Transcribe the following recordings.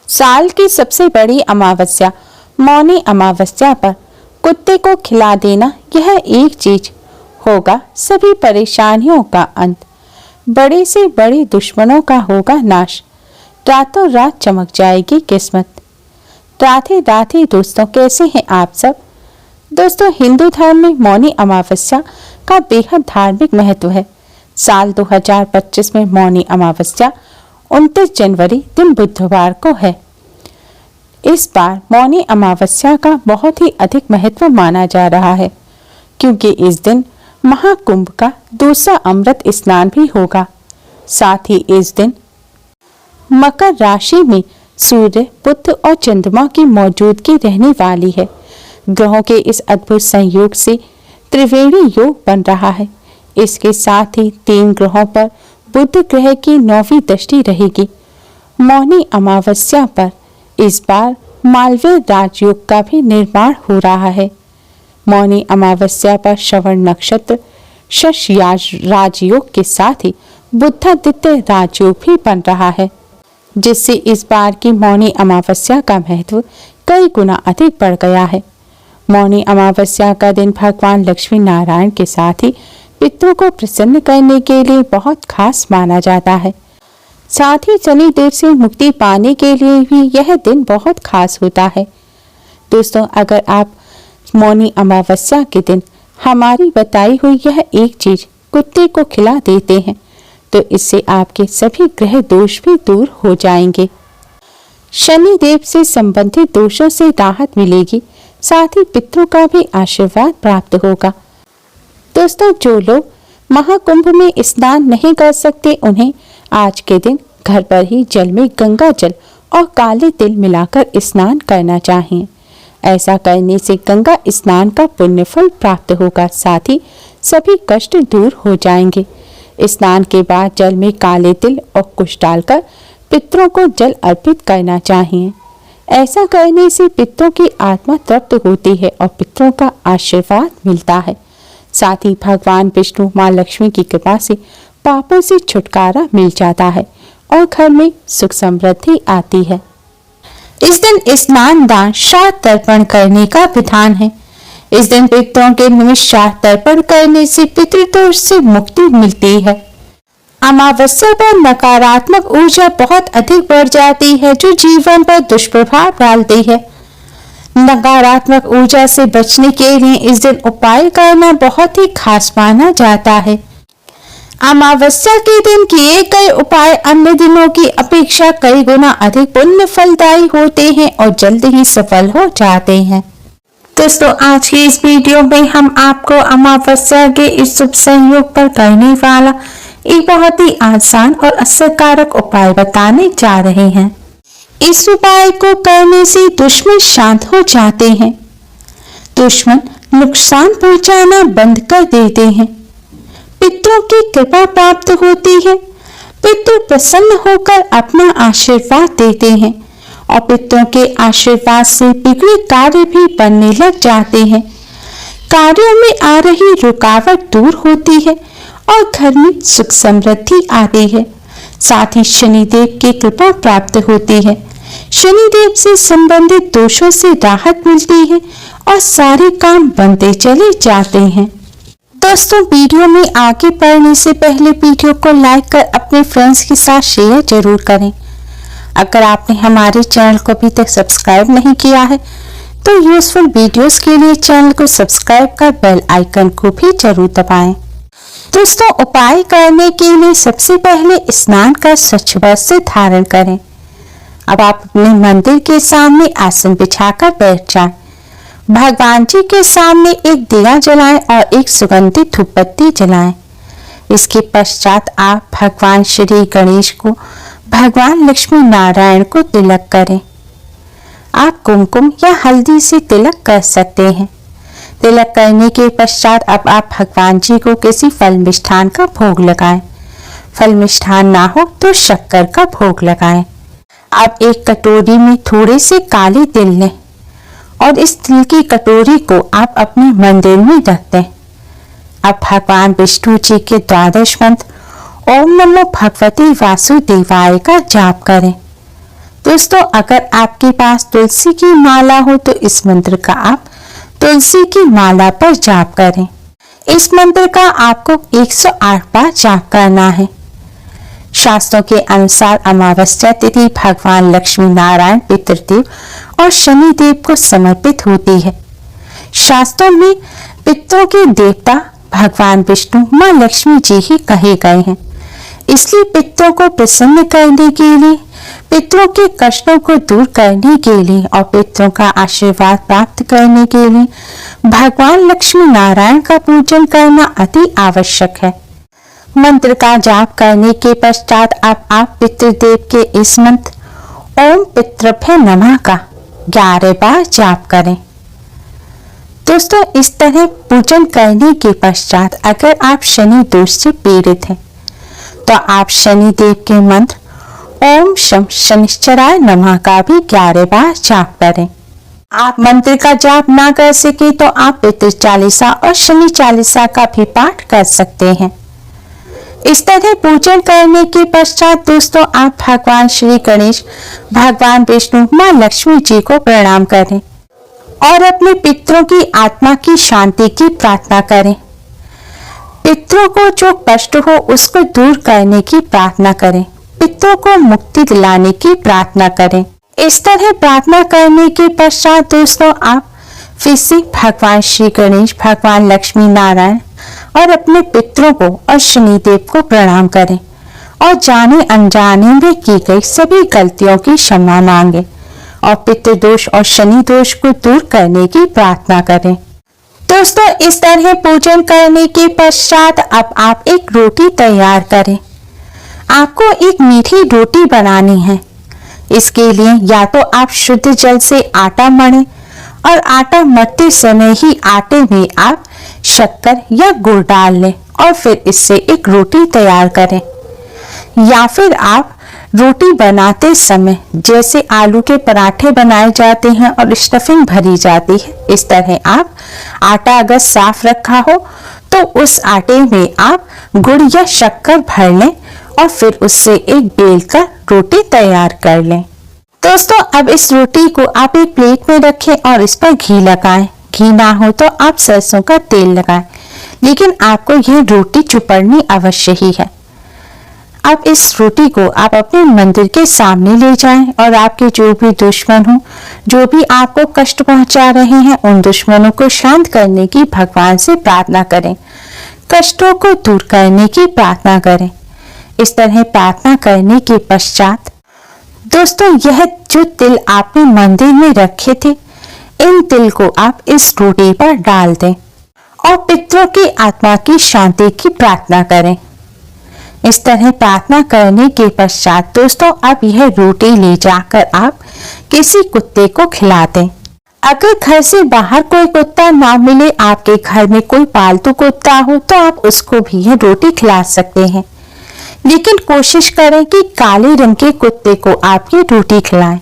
साल की सबसे बड़ी अमावस्या मौनी अमावस्या पर कुत्ते को खिला देना, यह एक चीज होगा सभी परेशानियों का अंत, बड़े से बड़े दुश्मनों का होगा नाश, रातों रात चमक जाएगी किस्मत। राधे राधे दोस्तों, कैसे हैं आप सब। दोस्तों, हिंदू धर्म में मौनी अमावस्या का बेहद धार्मिक महत्व है। साल 2025 में मौनी अमावस्या 29 जनवरी दिन बुधवार को है। इस बार मौनी अमावस्या का बहुत ही अधिक महत्व माना जा रहा है, क्योंकि इस दिन महाकुंभ का दूसरा अमृत स्नान भी होगा। साथ ही इस दिन मकर राशि में सूर्य, बुध और चंद्रमा की मौजूदगी रहने वाली है। ग्रहों के इस अद्भुत संयोग से त्रिवेणी योग बन रहा है। इसके साथ ही 3 ग्रहों पर बुध ग्रह की 9वीं दृष्टि रहेगी। मौनी अमावस्या पर इस बार मालवीय राजयोग का भी निर्माण हो रहा है। मौनी अमावस्या पर श्रवण नक्षत्र शश राजयोग के साथ ही बुधादित्य राजयोग भी बन रहा है, जिससे इस बार की मौनी अमावस्या का महत्व कई गुना अधिक बढ़ गया है। मौनी अमावस्या का दिन भगवान लक्ष्मी नारायण के साथ ही पितरों को प्रसन्न करने के लिए बहुत खास माना जाता है। साथ ही शनि देव से मुक्ति पाने के लिए भी यह दिन बहुत खास होता है। दोस्तों, अगर आप मौनी अमावस्या के दिन हमारी बताई हुई यह एक चीज कुत्ते को खिला देते हैं, तो इससे आपके सभी ग्रह दोष भी दूर हो जाएंगे। शनि देव से संबंधित दोषों से राहत मिलेगी, साथ ही पितरों का भी आशीर्वाद प्राप्त होगा। दोस्तों, जो लोग महाकुंभ में स्नान नहीं कर सकते, उन्हें आज के दिन घर पर ही जल में गंगा जल और काले तिल मिलाकर स्नान करना चाहिए। ऐसा करने से गंगा स्नान का पुण्य फल प्राप्त होगा, साथ ही सभी कष्ट दूर हो जाएंगे। स्नान के बाद जल में काले तिल और कुश डालकर पितरों को जल अर्पित करना चाहिए। ऐसा करने से पितरों की आत्मा तृप्त होती है और पितरों का आशीर्वाद मिलता है। साथ ही भगवान विष्णु, माँ लक्ष्मी की कृपा से पापों से छुटकारा मिल जाता है और घर में सुख समृद्धि आती है। इस दिन स्नान, दान, श्राद्ध तर्पण करने का विधान है। इस दिन पितरों के निमित्त श्राद्ध तर्पण करने से पितृदोष से मुक्ति मिलती है। अमावस्या पर नकारात्मक ऊर्जा बहुत अधिक बढ़ जाती है, जो जीवन पर दुष्प्रभाव डालती है। नकारात्मक ऊर्जा से बचने के लिए इस दिन उपाय करना बहुत ही खास माना जाता है। अमावस्या के दिन किए गए उपाय अन्य दिनों की अपेक्षा कई गुना अधिक पुण्य फलदायी होते हैं और जल्द ही सफल हो जाते हैं। दोस्तों, आज की इस वीडियो में हम आपको अमावस्या के इस शुभ संयोग पर करने वाला एक बहुत ही आसान और असरकारक उपाय बताने जा रहे हैं। इस उपाय को करने से दुश्मन शांत हो जाते हैं, दुश्मन नुकसान पहुंचाना बंद कर देते हैं, पितरों की कृपा प्राप्त होती है, पितृ प्रसन्न होकर अपना आशीर्वाद देते हैं और पितरों के आशीर्वाद से बिगड़े कार्य भी बनने लग जाते हैं। कार्यों में आ रही रुकावट दूर होती है और घर में सुख समृद्धि आती है। साथ ही शनिदेव की कृपा प्राप्त होती है। शनिदेव से संबंधित दोषों से राहत मिलती है और सारे काम बनते चले जाते हैं। दोस्तों, वीडियो में आगे बढ़ने से पहले वीडियो को लाइक कर अपने फ्रेंड्स के साथ शेयर जरूर करें। अगर आपने हमारे चैनल को अभी तक सब्सक्राइब नहीं किया है, तो यूजफुल वीडियोस के लिए चैनल को सब्सक्राइब कर बेल आइकन को भी जरूर दबाएं। दोस्तों, उपाय करने के लिए सबसे पहले स्नान कर स्वच्छ वस्त्र धारण करें। अब आप अपने मंदिर के सामने आसन बिछाकर बैठ जाएं। भगवान जी के सामने एक दिया जलाएं और एक सुगंधित धूपबत्ती जलाएं। इसके पश्चात आप भगवान श्री गणेश को, भगवान लक्ष्मी नारायण को तिलक करें। आप कुमकुम या हल्दी से तिलक कर सकते हैं। तिलक करने के पश्चात अब आप भगवान जी को किसी फल मिष्ठान का भोग लगाएं। फल मिष्ठान ना हो तो शक्कर का भोग लगाएं। आप एक कटोरी में थोड़े से काले तिल लें और इस तिल की कटोरी को आप अपने मंदिर में रख दें। अब भगवान विष्णु जी के 12 मंत्र ओम नमो भगवते वासुदेवाय का जाप करें। दोस्तों, अगर आपके पास तुलसी की माला हो तो इस मंत्र का आप तुलसी की माला पर जाप करें। इस मंत्र का आपको 108 बार जाप करना है। शास्त्रों के अनुसार अमावस्या तिथि भगवान लक्ष्मी नारायण पितृदेव और शनि देव को समर्पित होती है। शास्त्रों में पितरों के देवता भगवान विष्णु मां लक्ष्मी जी ही कहे गए हैं। इसलिए पितरों को प्रसन्न करने के लिए, पितरों के कष्टों को दूर करने के लिए और पितरों का आशीर्वाद प्राप्त करने के लिए भगवान लक्ष्मी नारायण का पूजन करना अति आवश्यक है। मंत्र का जाप करने के पश्चात अब आप पितृदेव के इस मंत्र ओम पितृभ्य नमः का 11 बार जाप करें। दोस्तों, इस तरह पूजन करने के पश्चात अगर आप शनि दोष से पीड़ित हैं तो आप शनि देव के मंत्र ओम शम शनिश्चराय नमः का भी 11 बार जाप करें। आप मंत्र का जाप ना कर सके तो आप पितृ चालीसा और शनि चालीसा का भी पाठ कर सकते हैं। इस तरह पूजन करने के पश्चात दोस्तों आप भगवान श्री गणेश, भगवान विष्णु, मां लक्ष्मी जी को प्रणाम करें और अपने पितरों की आत्मा की शांति की प्रार्थना करें। पितरों को जो कष्ट हो उसको दूर करने की प्रार्थना करें। पितरों को मुक्ति दिलाने की प्रार्थना करें। इस तरह प्रार्थना करने के पश्चात दोस्तों आप फिर से भगवान श्री गणेश, भगवान लक्ष्मी नारायण और अपने पितरों को और शनिदेव को प्रणाम करें और जाने अनजाने में की गई सभी गलतियों की क्षमा मांगे और पितृदोष और शनि दोष को दूर करने की प्रार्थना करें। दोस्तों, इस तरह पूजन करने के पश्चात अब आप एक रोटी तैयार करें। आपको एक मीठी रोटी बनानी है। इसके लिए या तो आप शुद्ध जल से आटा मढ़ें और आटा मथते समय ही आटे में आप शक्कर या गुड़ डाल लें और फिर इससे एक रोटी तैयार करें। या फिर आप रोटी बनाते समय जैसे आलू के पराठे बनाए जाते हैं और स्टफिंग भरी जाती है, इस तरह आप आटा अगर साफ रखा हो तो उस आटे में आप गुड़ या शक्कर भर लें और फिर उससे एक बेल कर रोटी तैयार कर लें। दोस्तों, अब इस रोटी को आप एक प्लेट में रखें और इस पर घी लगाएं। घी ना हो तो आप सरसों का तेल लगाएं, लेकिन आपको यह रोटी चुपड़नी अवश्य ही है। अब इस रोटी को आप अपने मंदिर के सामने ले जाएं और आपके जो भी दुश्मन हो, जो भी आपको कष्ट पहुंचा रहे हैं, उन दुश्मनों को शांत करने की भगवान से प्रार्थना करें। कष्टों को दूर करने की प्रार्थना करें। इस तरह प्रार्थना करने के पश्चात दोस्तों यह जो तिल आपने मंदिर में रखे थे, इन तिल को आप इस रोटी पर डाल दें और पितरों की आत्मा की शांति की प्रार्थना करें। इस तरह प्रार्थना करने के पश्चात दोस्तों अब यह रोटी ले जाकर आप किसी कुत्ते को खिला दें। अगर घर से बाहर कोई कुत्ता ना मिले, आपके घर में कोई पालतू कुत्ता हो, तो आप उसको भी यह रोटी खिला सकते हैं। लेकिन कोशिश करें कि काले रंग के कुत्ते को आप ये रोटी खिलाएं।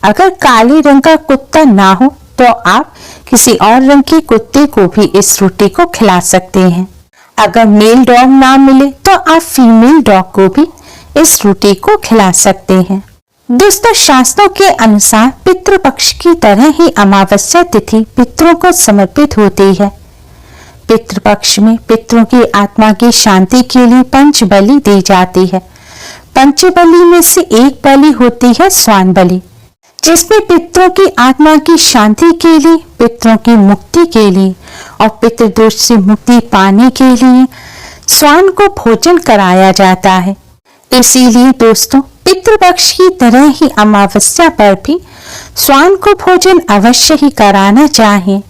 अगर काले रंग का कुत्ता ना हो तो आप किसी और रंग के कुत्ते को भी इस रोटी को खिला सकते हैं। अगर मेल डॉग ना मिले तो आप फीमेल डॉग को भी इस रोटी को खिला सकते हैं। दोस्तों, शास्त्रों के अनुसार पितृपक्ष की तरह ही अमावस्या तिथि पितरों को समर्पित होती है। पितृपक्ष में पितरों की आत्मा की शांति के लिए पंच बलि दी जाती है। पंच बलि में से एक बलि होती है स्वान बलि, जिसमें पितरों की आत्मा की शांति के लिए, पितरों की मुक्ति के लिए और पितृदोष से मुक्ति पाने के लिए स्वान को भोजन कराया जाता है। इसीलिए दोस्तों पितृपक्ष की तरह ही अमावस्या पर भी स्वान को भोजन अवश्य ही कराना चाहिए।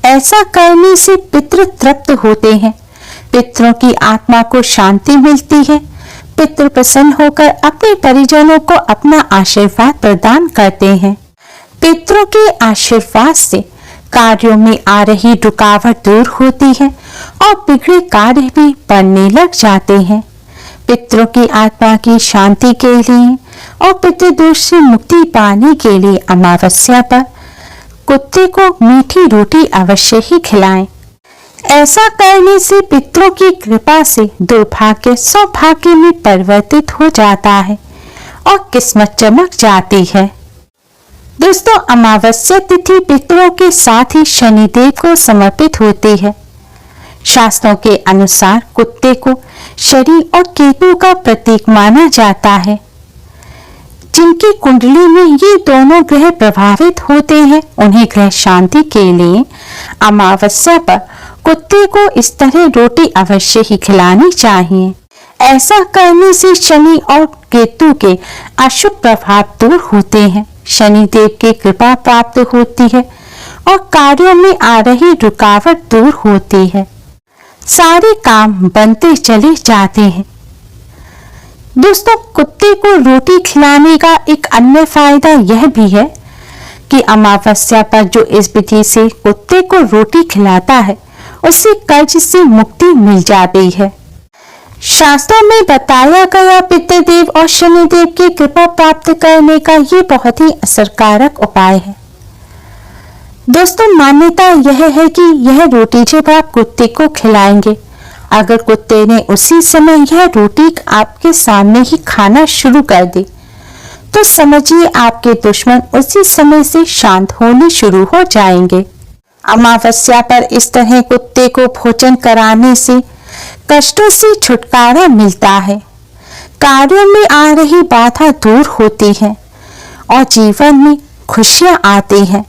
ऐसा करने से पितृ तृप्त होते हैं, पितरों की आत्मा को शांति मिलती है। पितृ प्रसन्न होकर अपने परिजनों को अपना आशीर्वाद प्रदान करते हैं। पितरों के आशीर्वाद से कार्यों में आ रही रुकावट दूर होती है और बिगड़े कार्य भी बनने लग जाते हैं। पितरों की आत्मा की शांति के लिए और पितृदोष से मुक्ति पाने के लिए अमावस्या पर कुत्ते को मीठी रोटी अवश्य ही खिलाएं। ऐसा करने से पितरों की कृपा से दुर्भाग्य सौभाग्य में परिवर्तित हो जाता है और किस्मत चमक जाती है। दोस्तों, अमावस्या तिथि पितरों के साथ ही शनिदेव को समर्पित होती है। शास्त्रों के अनुसार कुत्ते को शनि और केतु का प्रतीक माना जाता है। जिनकी कुंडली में ये दोनों ग्रह प्रभावित होते हैं, उन्हें ग्रह शांति के लिए अमावस्या पर कुत्ते को इस तरह रोटी अवश्य ही खिलानी चाहिए। ऐसा करने से शनि और केतु के अशुभ प्रभाव दूर होते हैं, शनिदेव की कृपा प्राप्त होती है और कार्यों में आ रही रुकावट दूर होती है। सारे काम बनते चले जाते हैं। दोस्तों, कुत्ते को रोटी खिलाने का एक अन्य फायदा यह भी है कि अमावस्या पर जो इस विधि से कुत्ते को रोटी खिलाता है, उसे कर्ज से मुक्ति मिल जाती है। शास्त्रों में बताया गया पितृदेव और शनिदेव की कृपा प्राप्त करने का ये बहुत ही असरकारक उपाय है। दोस्तों, मान्यता यह है कि यह रोटी जब आप कुत्ते को खिलाएंगे, अगर कुत्ते ने उसी समय यह रोटी आपके सामने ही खाना शुरू कर दी, तो समझिए आपके दुश्मन उसी समय से शांत होने शुरू हो जाएंगे। अमावस्या पर इस तरह कुत्ते को भोजन कराने से कष्टों से छुटकारा मिलता है, कार्यों में आ रही बाधा दूर होती है और जीवन में खुशियां आती हैं।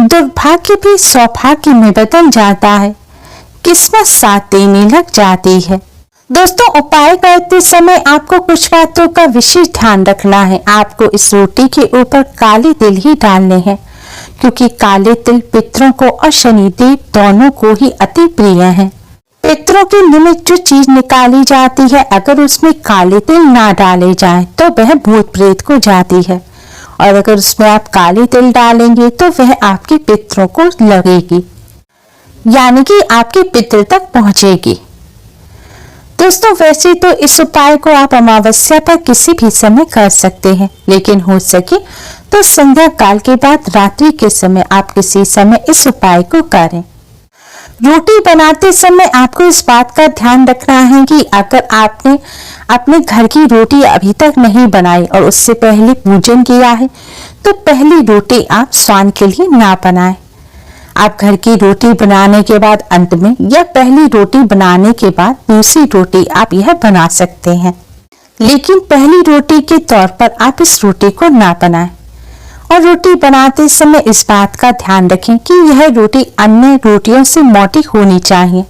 दुर्भाग्य भी सौभाग्य में बदल जाता है, किस्मत साथ देने लग जाती है। दोस्तों, उपाय करते समय आपको कुछ बातों का विशेष ध्यान रखना है। आपको इस रोटी के ऊपर काले तिल ही डालने हैं, क्योंकि काले तिल पितरों को और शनिदेव दोनों को ही अति प्रिय है। पितरों के निमित्त जो चीज निकाली जाती है, अगर उसमें काले तिल ना डाले जाए तो वह भूत प्रेत को जाती है, और अगर उसमें आप काले तिल डालेंगे तो वह आपके पितरों को लगेगी, यानी कि आपके पितृ तक पहुंचेगी। दोस्तों, वैसे तो इस उपाय को आप अमावस्या पर किसी भी समय कर सकते हैं, लेकिन हो सके तो संध्या काल के बाद रात्रि के समय आप किसी समय इस उपाय को करें। रोटी बनाते समय आपको इस बात का ध्यान रखना है कि अगर आपने अपने घर की रोटी अभी तक नहीं बनाई और उससे पहले पूजन किया है, तो पहली रोटी आप स्वान के लिए ना बनाएं। आप घर की रोटी बनाने के बाद अंत में या पहली रोटी बनाने के बाद दूसरी रोटी आप यह बना सकते हैं, लेकिन पहली रोटी के तौर पर आप इस रोटी को ना बनाएं। और रोटी बनाते समय इस बात का ध्यान रखें कि यह रोटी अन्य रोटियों से मोटी होनी चाहिए,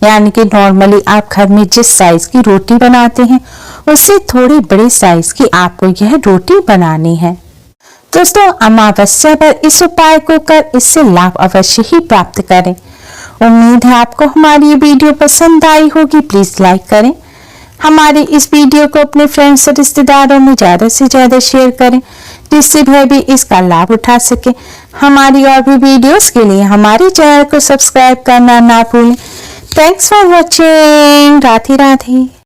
यानी कि नॉर्मली आप घर में जिस साइज की रोटी बनाते हैं, उससे थोड़ी बड़े साइज की आपको यह रोटी बनानी है। दोस्तों, अमावस्या पर इस उपाय को कर इससे लाभ अवश्य ही प्राप्त करें। उम्मीद है आपको हमारी ये वीडियो पसंद आई होगी। प्लीज लाइक करें, हमारे इस वीडियो को अपने फ्रेंड्स और रिश्तेदारों में ज्यादा से ज्यादा शेयर करें, जिससे वह भी इसका लाभ उठा सके। हमारी और भी वीडियोस के लिए हमारे चैनल को सब्सक्राइब करना ना भूलें। Thanks for watching. Radhe Radhe.